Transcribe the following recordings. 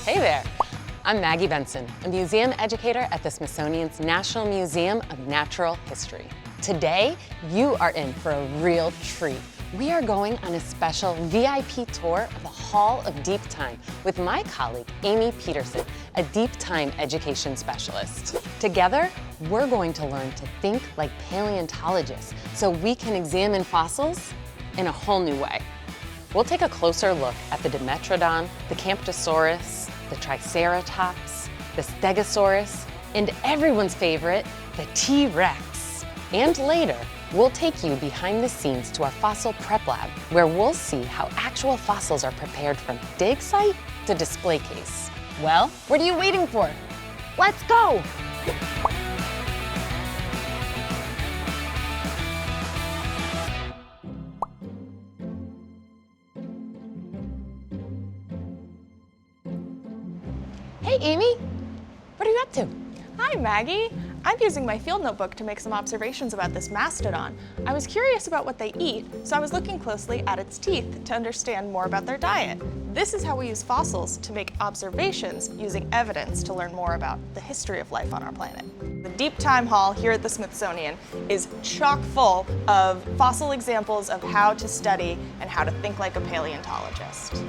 Hey there, I'm Maggy Benson, a museum educator at the Smithsonian's National Museum of Natural History. Today, you are in for a real treat. We are going on a special VIP tour of the Hall of Deep Time with my colleague, Amy Peterson, a deep time education specialist. Together, we're going to learn to think like paleontologists so we can examine fossils in a whole new way. We'll take a closer look at the dimetrodon, the Camptosaurus, the Triceratops, the Stegosaurus, and everyone's favorite, the T-Rex. And later, we'll take you behind the scenes to our fossil prep lab, where we'll see how actual fossils are prepared from dig site to display case. Well, what are you waiting for? Let's go! Hey, Amy, what are you up to? Hi, Maggie. I'm using my field notebook to make some observations about this mastodon. I was curious about what they eat, so I was looking closely at its teeth to understand more about their diet. This is how we use fossils to make observations using evidence to learn more about the history of life on our planet. The Deep Time Hall here at the Smithsonian is chock full of fossil examples of how to study and how to think like a paleontologist.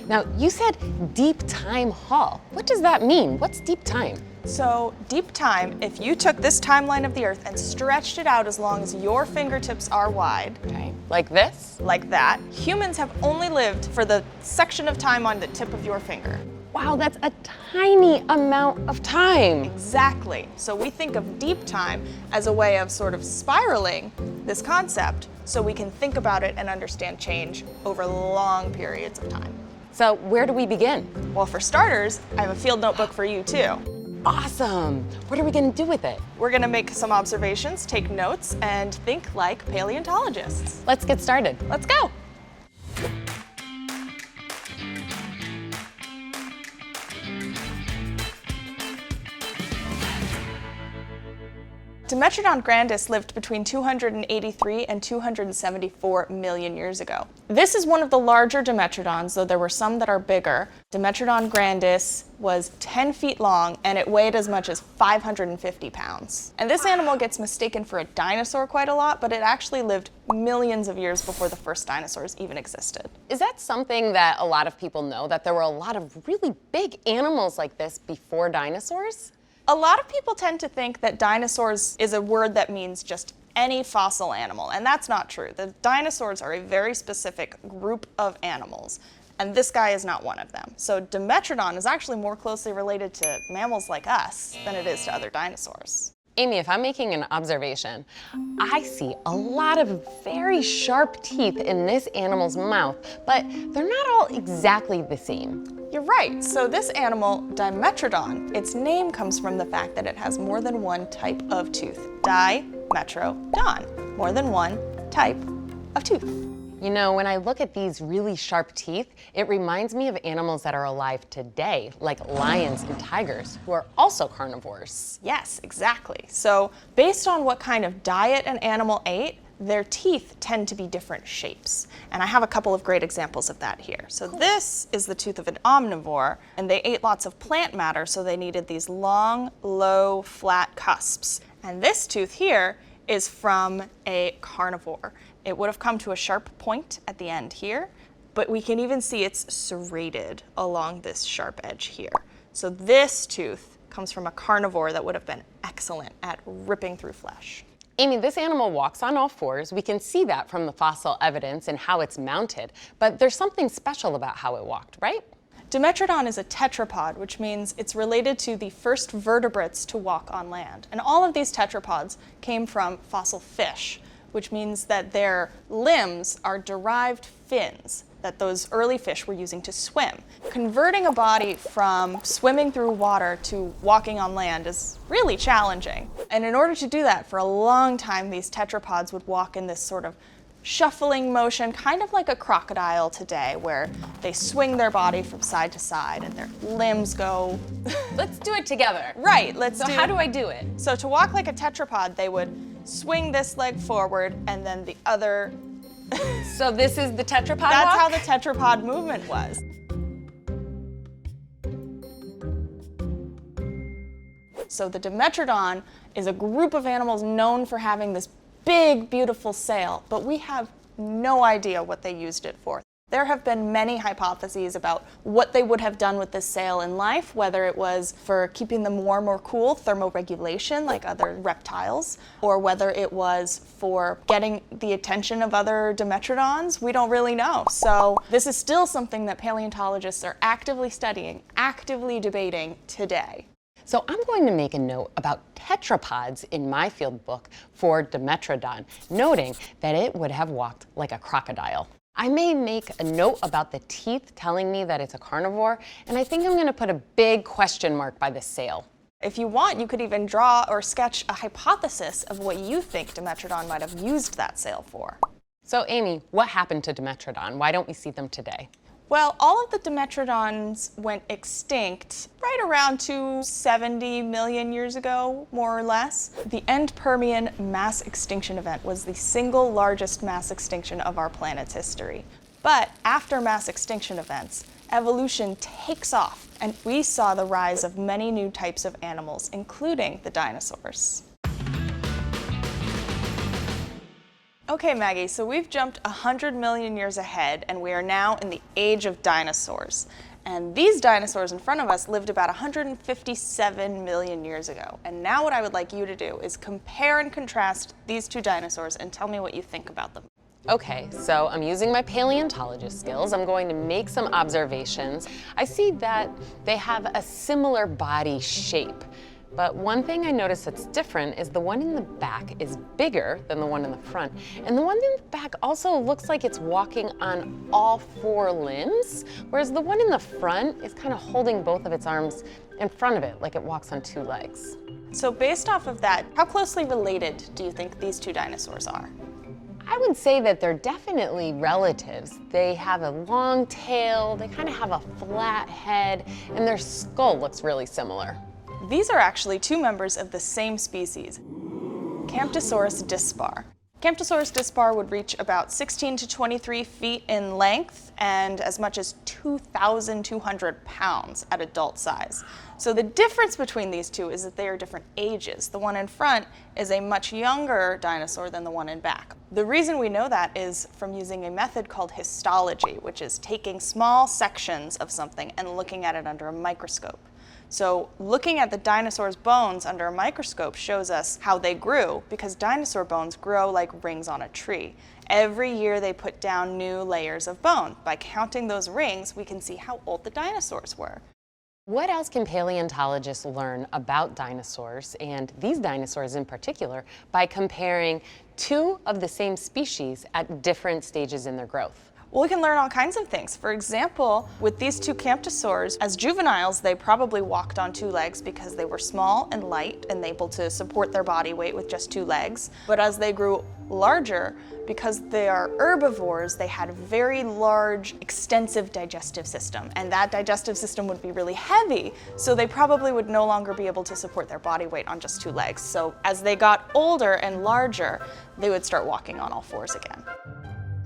Now, you said Deep Time Hall. What does that mean? What's deep time? So, deep time, if you took this timeline of the Earth and stretched it out as long as your fingertips are wide, Okay, like this? like that, humans have only lived for the section of time on the tip of your finger. Wow, that's a tiny amount of time. Exactly. So we think of deep time as a way of sort of spiraling this concept so we can think about it and understand change over long periods of time. So where do we begin? Well, for starters, I have a field notebook for you too. Awesome. What are we going to do with it? We're going to make some observations, take notes, and think like paleontologists. Let's get started. Let's go. Dimetrodon grandis lived between 283 and 274 million years ago. This is one of the larger dimetrodons, though there were some that are bigger. Dimetrodon grandis was 10 feet long and it weighed as much as 550 pounds. And this animal gets mistaken for a dinosaur quite a lot, but it actually lived millions of years before the first dinosaurs even existed. Is that something that a lot of people know, that there were a lot of really big animals like this before dinosaurs? A lot of people tend to think that dinosaurs is a word that means just any fossil animal, and that's not true. The dinosaurs are a very specific group of animals, and this guy is not one of them. So Dimetrodon is actually more closely related to mammals like us than it is to other dinosaurs. Amy, if I'm making an observation, I see a lot of very sharp teeth in this animal's mouth, but they're not all exactly the same. You're right. So this animal, Dimetrodon, its name comes from the fact that it has more than one type of tooth. Dimetrodon, more than one type of tooth. You know, when I look at these really sharp teeth, it reminds me of animals that are alive today, like lions and tigers, who are also carnivores. Yes, exactly. So based on what kind of diet an animal ate, their teeth tend to be different shapes. And I have a couple of great examples of that here. So this is the tooth of an omnivore, and they ate lots of plant matter, so they needed these long, low, flat cusps. And this tooth here is from a carnivore. It would have come to a sharp point at the end here, but we can even see it's serrated along this sharp edge here. So this tooth comes from a carnivore that would have been excellent at ripping through flesh. Amy, this animal walks on all fours. We can see that from the fossil evidence and how it's mounted, but there's something special about how it walked, right? Dimetrodon is a tetrapod, which means it's related to the first vertebrates to walk on land. And all of these tetrapods came from fossil fish, which means that their limbs are derived fins that those early fish were using to swim. Converting a body from swimming through water to walking on land is really challenging. And in order to do that, for a long time, these tetrapods would walk in this sort of shuffling motion, kind of like a crocodile today, where they swing their body from side to side and their limbs go. Let's do it together. Right, So how do I do it? So to walk like a tetrapod, they would swing this leg forward and then the other. So this is the tetrapod That's walk? how the tetrapod movement was. So the dimetrodon is a group of animals known for having this big, beautiful sail, but we have no idea what they used it for. There have been many hypotheses about what they would have done with this sail in life, whether it was for keeping them warm or cool, thermoregulation like other reptiles, or whether it was for getting the attention of other dimetrodons. We don't really know. So this is still something that paleontologists are actively studying, actively debating today. So I'm going to make a note about tetrapods in my field book for dimetrodon, noting that it would have walked like a crocodile. I may make a note about the teeth telling me that it's a carnivore, and I think I'm going to put a big question mark by the sail. If you want, you could even draw or sketch a hypothesis of what you think dimetrodon might have used that sail for. So Amy, what happened to dimetrodon? Why don't we see them today? Well, all of the dimetrodons went extinct right around 270 million years ago, more or less. The end Permian mass extinction event was the single largest mass extinction of our planet's history. But after mass extinction events, evolution takes off, and we saw the rise of many new types of animals, including the dinosaurs. Okay, Maggie, so we've jumped 100 million years ahead, and we are now in the age of dinosaurs. And these dinosaurs in front of us lived about 157 million years ago. And now what I would like you to do is compare and contrast these two dinosaurs and tell me what you think about them. Okay, so I'm using my paleontologist skills. I'm going to make some observations. I see that they have a similar body shape. But one thing I notice that's different is the one in the back is bigger than the one in the front. And the one in the back also looks like it's walking on all four limbs, whereas the one in the front is kind of holding both of its arms in front of it, like it walks on two legs. So based off of that, how closely related do you think these two dinosaurs are? I would say that they're definitely relatives. They have a long tail, they kind of have a flat head, and their skull looks really similar. These are actually two members of the same species, Camptosaurus dispar. Camptosaurus dispar would reach about 16 to 23 feet in length and as much as 2,200 pounds at adult size. So the difference between these two is that they are different ages. The one in front is a much younger dinosaur than the one in back. The reason we know that is from using a method called histology, which is taking small sections of something and looking at it under a microscope. So looking at the dinosaur's bones under a microscope shows us how they grew, because dinosaur bones grow like rings on a tree. Every year they put down new layers of bone. By counting those rings, we can see how old the dinosaurs were. What else can paleontologists learn about dinosaurs, and these dinosaurs in particular, by comparing two of the same species at different stages in their growth? Well, we can learn all kinds of things. For example, with these two camptosaurs, as juveniles, they probably walked on two legs because they were small and light and able to support their body weight with just two legs. But as they grew larger, because they are herbivores, they had a very large, extensive digestive system. And that digestive system would be really heavy, so they probably would no longer be able to support their body weight on just two legs. So as they got older and larger, they would start walking on all fours again.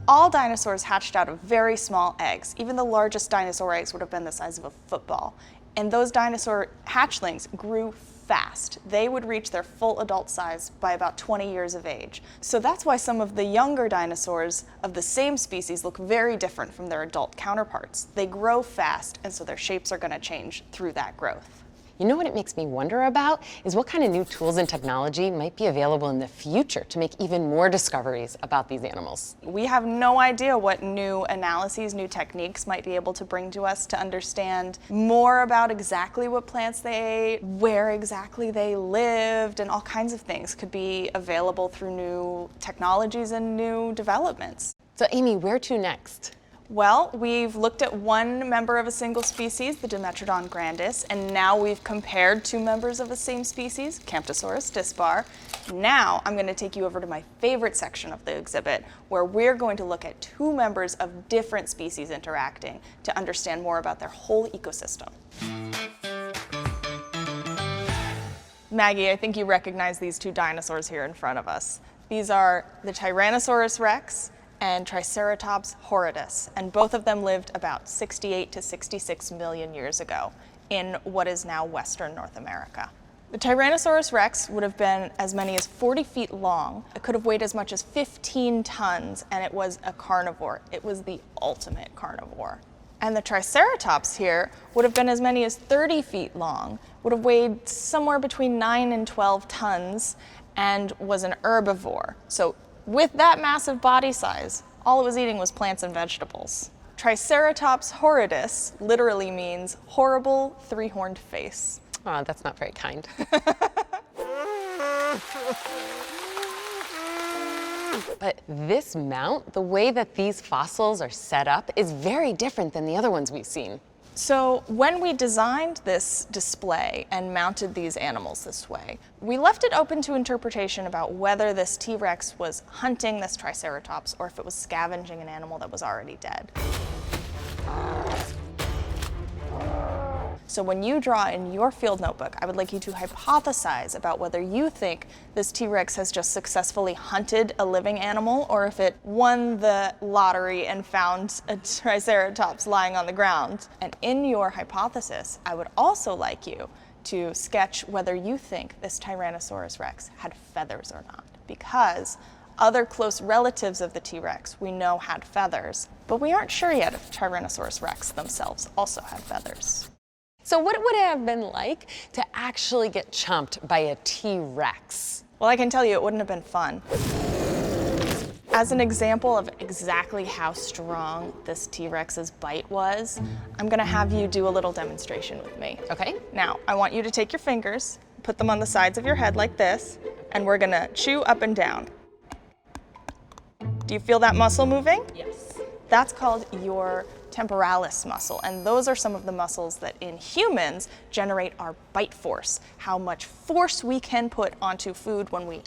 All dinosaurs hatched out of very small eggs. Even the largest dinosaur eggs would have been the size of a football. And those dinosaur hatchlings grew fast. They would reach their full adult size by about 20 years of age. So that's why some of the younger dinosaurs of the same species look very different from their adult counterparts. They grow fast, and so their shapes are going to change through that growth. You know what it makes me wonder about is what kind of new tools and technology might be available in the future to make even more discoveries about these animals. We have no idea what new analyses, new techniques might be able to bring to us to understand more about exactly what plants they ate, where exactly they lived, and all kinds of things could be available through new technologies and new developments. So Amy, where to next? Well, we've looked at one member of a single species, the Dimetrodon grandis, and now we've compared two members of the same species, Camptosaurus dispar. Now I'm going to take you over to my favorite section of the exhibit, where we're going to look at two members of different species interacting to understand more about their whole ecosystem. Maggie, I think you recognize these two dinosaurs here in front of us. These are the Tyrannosaurus rex and Triceratops horridus, and both of them lived about 68 to 66 million years ago in what is now Western North America. The Tyrannosaurus rex would have been as many as 40 feet long. It could have weighed as much as 15 tons, and it was a carnivore. It was the ultimate carnivore. And the Triceratops here would have been as many as 30 feet long, would have weighed somewhere between 9 and 12 tons, and was an herbivore. So with that massive body size, all it was eating was plants and vegetables. Triceratops horridus literally means horrible three-horned face. Oh, that's not very kind. But this mount, the way that these fossils are set up, is very different than the other ones we've seen. So when we designed this display and mounted these animals this way, we left it open to interpretation about whether this T-Rex was hunting this Triceratops or if it was scavenging an animal that was already dead. So when you draw in your field notebook, I would like you to hypothesize about whether you think this T-Rex has just successfully hunted a living animal or if it won the lottery and found a Triceratops lying on the ground. And in your hypothesis, I would also like you to sketch whether you think this Tyrannosaurus rex had feathers or not, because other close relatives of the T-Rex we know had feathers, but we aren't sure yet if Tyrannosaurus rex themselves also had feathers. So what would it have been like to actually get chomped by a T-Rex? Well, I can tell you it wouldn't have been fun. As an example of exactly how strong this T-Rex's bite was, I'm gonna have you do a little demonstration with me. Okay. Now, I want you to take your fingers, put them on the sides of your head like this, and we're gonna chew up and down. Do you feel that muscle moving? Yes. That's called your temporalis muscle, and those are some of the muscles that in humans generate our bite force, how much force we can put onto food when we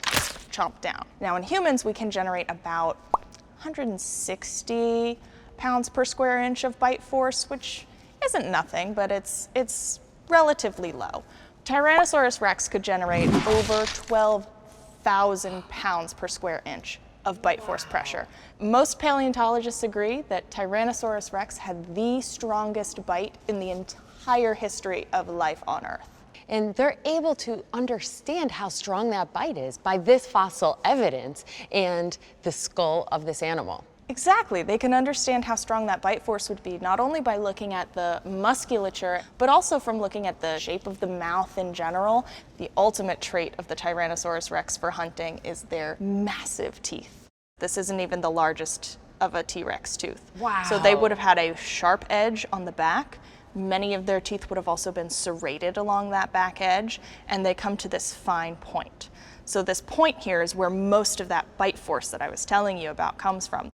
chomp down. Now in humans we can generate about 160 pounds per square inch of bite force, which isn't nothing, but it's relatively low. Tyrannosaurus rex could generate over 12,000 pounds per square inch of bite force pressure. Most paleontologists agree that Tyrannosaurus rex had the strongest bite in the entire history of life on Earth. And they're able to understand how strong that bite is by this fossil evidence and the skull of this animal. Exactly. They can understand how strong that bite force would be, not only by looking at the musculature, but also from looking at the shape of the mouth in general. The ultimate trait of the Tyrannosaurus rex for hunting is their massive teeth. This isn't even the largest of a T-Rex tooth. Wow. So they would have had a sharp edge on the back. Many of their teeth would have also been serrated along that back edge, and they come to this fine point. So this point here is where most of that bite force that I was telling you about comes from.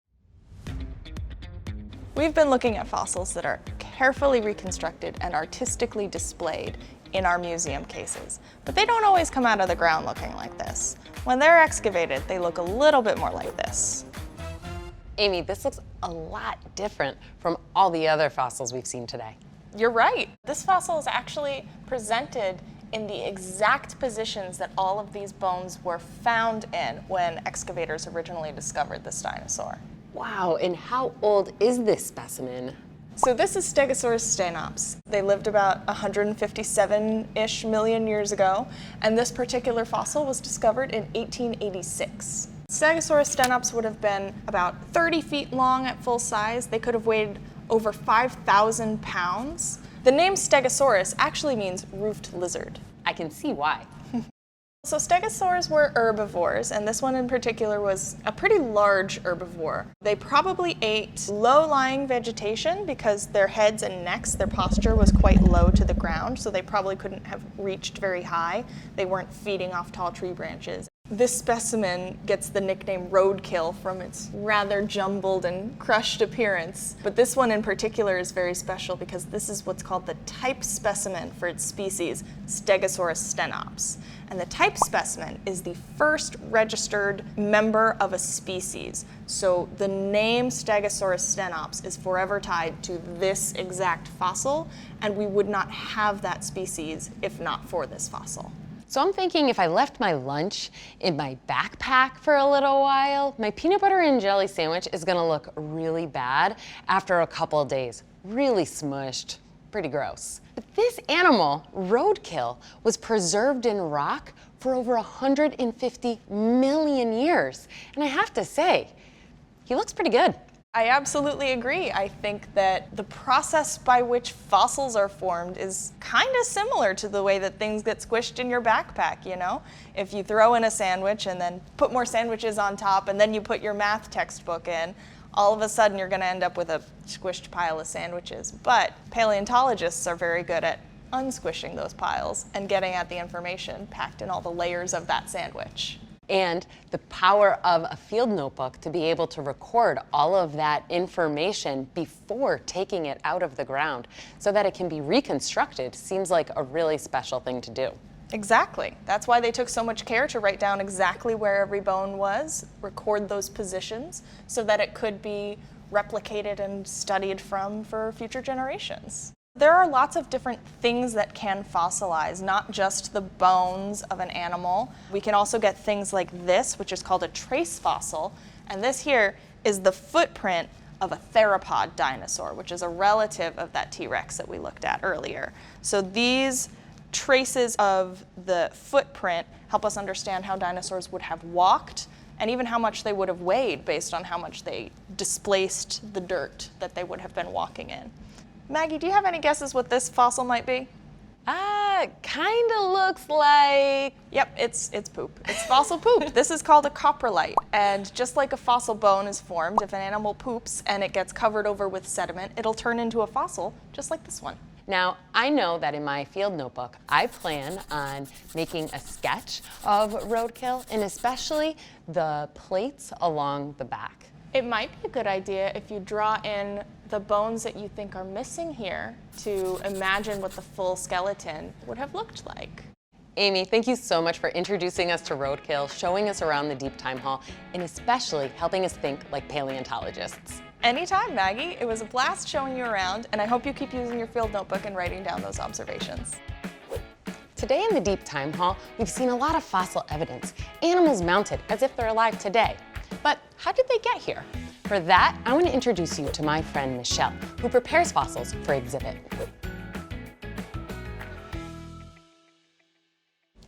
We've been looking at fossils that are carefully reconstructed and artistically displayed in our museum cases, but they don't always come out of the ground looking like this. When they're excavated, they look a little bit more like this. Amy, this looks a lot different from all the other fossils we've seen today. You're right. This fossil is actually presented in the exact positions that all of these bones were found in when excavators originally discovered this dinosaur. Wow, and how old is this specimen? So this is Stegosaurus stenops. They lived about 157-ish million years ago, and this particular fossil was discovered in 1886. Stegosaurus stenops would have been about 30 feet long at full size. They could have weighed over 5,000 pounds. The name Stegosaurus actually means roofed lizard. I can see why. So stegosaurs were herbivores, and this one in particular was a pretty large herbivore. They probably ate low-lying vegetation because their heads and necks, their posture was quite low to the ground, so they probably couldn't have reached very high. They weren't feeding off tall tree branches. This specimen gets the nickname roadkill from its rather jumbled and crushed appearance. But this one in particular is very special because this is what's called the type specimen for its species, Stegosaurus stenops. And the type specimen is the first registered member of a species. So the name Stegosaurus stenops is forever tied to this exact fossil, and we would not have that species if not for this fossil. So I'm thinking if I left my lunch in my backpack for a little while, my peanut butter and jelly sandwich is gonna look really bad after a couple of days, really smushed. Pretty gross. But this animal, roadkill, was preserved in rock for over 150 million years. And I have to say, he looks pretty good. I absolutely agree. I think that the process by which fossils are formed is kind of similar to the way that things get squished in your backpack, you know? If you throw in a sandwich and then put more sandwiches on top and then you put your math textbook in, all of a sudden you're going to end up with a squished pile of sandwiches. But paleontologists are very good at unsquishing those piles and getting at the information packed in all the layers of that sandwich. And the power of a field notebook to be able to record all of that information before taking it out of the ground so that it can be reconstructed seems like a really special thing to do. Exactly. That's why they took so much care to write down exactly where every bone was, record those positions, so that it could be replicated and studied from for future generations. There are lots of different things that can fossilize, not just the bones of an animal. We can also get things like this, which is called a trace fossil, and this here is the footprint of a theropod dinosaur, which is a relative of that T-Rex that we looked at earlier. So these traces of the footprint help us understand how dinosaurs would have walked and even how much they would have weighed based on how much they displaced the dirt that they would have been walking in. Maggie, do you have any guesses what this fossil might be? Kind of looks like... Yep, it's poop. It's fossil poop. This is called a coprolite. And just like a fossil bone is formed, if an animal poops and it gets covered over with sediment, it'll turn into a fossil, just like this one. Now, I know that in my field notebook, I plan on making a sketch of roadkill, and especially the plates along the back. It might be a good idea if you draw in the bones that you think are missing here to imagine what the full skeleton would have looked like. Amy, thank you so much for introducing us to roadkill, showing us around the Deep Time Hall, and especially helping us think like paleontologists. Anytime, Maggie. It was a blast showing you around, and I hope you keep using your field notebook and writing down those observations. Today in the Deep Time Hall, we've seen a lot of fossil evidence, animals mounted as if they're alive today. But how did they get here? For that, I want to introduce you to my friend Michelle, who prepares fossils for exhibit.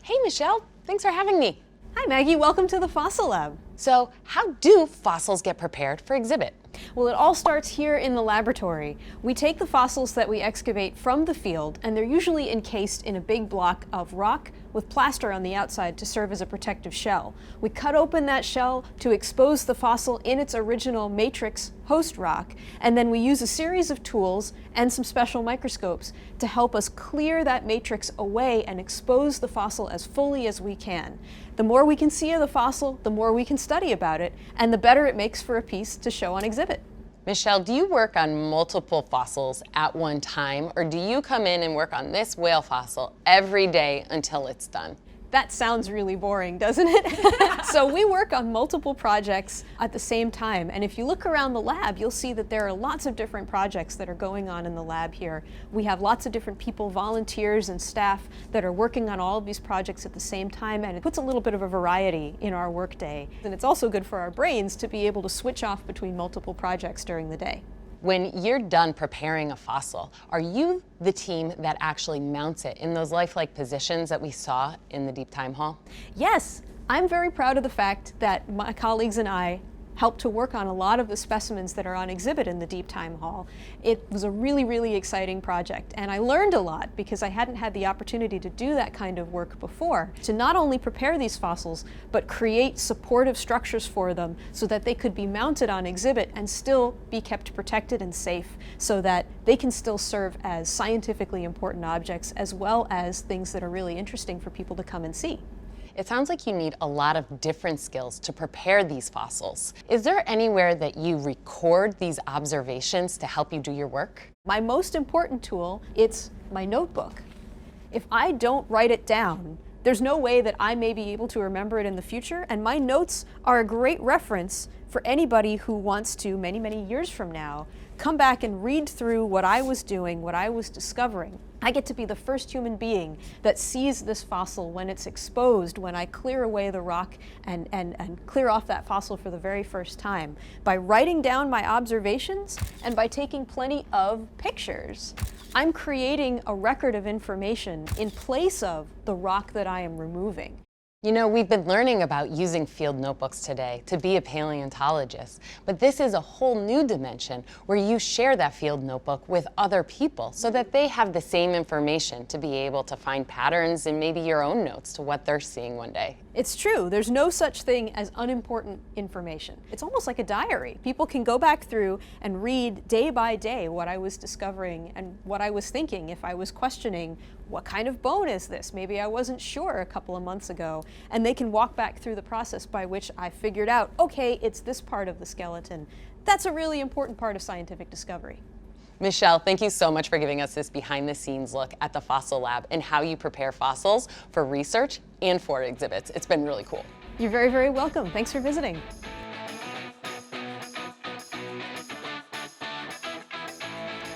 Hey Michelle, thanks for having me. Hi Maggie, welcome to the Fossil Lab. So how do fossils get prepared for exhibit? Well, it all starts here in the laboratory. We take the fossils that we excavate from the field, and they're usually encased in a big block of rock with plaster on the outside to serve as a protective shell. We cut open that shell to expose the fossil in its original matrix host rock, and then we use a series of tools and some special microscopes to help us clear that matrix away and expose the fossil as fully as we can. The more we can see of the fossil, the more we can study about it, and the better it makes for a piece to show on exhibit. Michelle, do you work on multiple fossils at one time, or do you come in and work on this whale fossil every day until it's done? That sounds really boring, doesn't it? So we work on multiple projects at the same time, and if you look around the lab, you'll see that there are lots of different projects that are going on in the lab here. We have lots of different people, volunteers and staff, that are working on all of these projects at the same time, and it puts a little bit of a variety in our workday. And it's also good for our brains to be able to switch off between multiple projects during the day. When you're done preparing a fossil, are you the team that actually mounts it in those lifelike positions that we saw in the Deep Time Hall? Yes, I'm very proud of the fact that my colleagues and I helped to work on a lot of the specimens that are on exhibit in the Deep Time Hall. It was a really, really exciting project, and I learned a lot because I hadn't had the opportunity to do that kind of work before. To not only prepare these fossils, but create supportive structures for them so that they could be mounted on exhibit and still be kept protected and safe so that they can still serve as scientifically important objects as well as things that are really interesting for people to come and see. It sounds like you need a lot of different skills to prepare these fossils. Is there anywhere that you record these observations to help you do your work? My most important tool, it's my notebook. If I don't write it down, there's no way that I may be able to remember it in the future, and my notes are a great reference for anybody who wants to, many, many years from now, come back and read through what I was doing, what I was discovering. I get to be the first human being that sees this fossil when it's exposed, when I clear away the rock and clear off that fossil for the very first time. By writing down my observations and by taking plenty of pictures, I'm creating a record of information in place of the rock that I am removing. You know, we've been learning about using field notebooks today to be a paleontologist, but this is a whole new dimension where you share that field notebook with other people so that they have the same information to be able to find patterns and maybe your own notes to what they're seeing one day. It's true, there's no such thing as unimportant information. It's almost like a diary. People can go back through and read day by day what I was discovering and what I was thinking if I was questioning, what kind of bone is this? Maybe I wasn't sure a couple of months ago. And they can walk back through the process by which I figured out, okay, it's this part of the skeleton. That's a really important part of scientific discovery. Michelle, thank you so much for giving us this behind-the-scenes look at the fossil lab and how you prepare fossils for research and for exhibits. It's been really cool. You're very, very welcome. Thanks for visiting.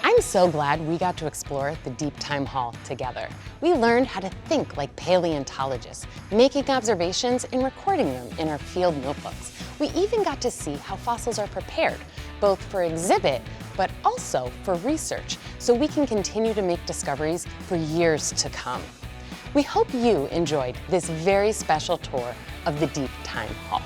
I'm so glad we got to explore the Deep Time Hall together. We learned how to think like paleontologists, making observations and recording them in our field notebooks. We even got to see how fossils are prepared, both for exhibit, but also for research, so we can continue to make discoveries for years to come. We hope you enjoyed this very special tour of the Deep Time Hall.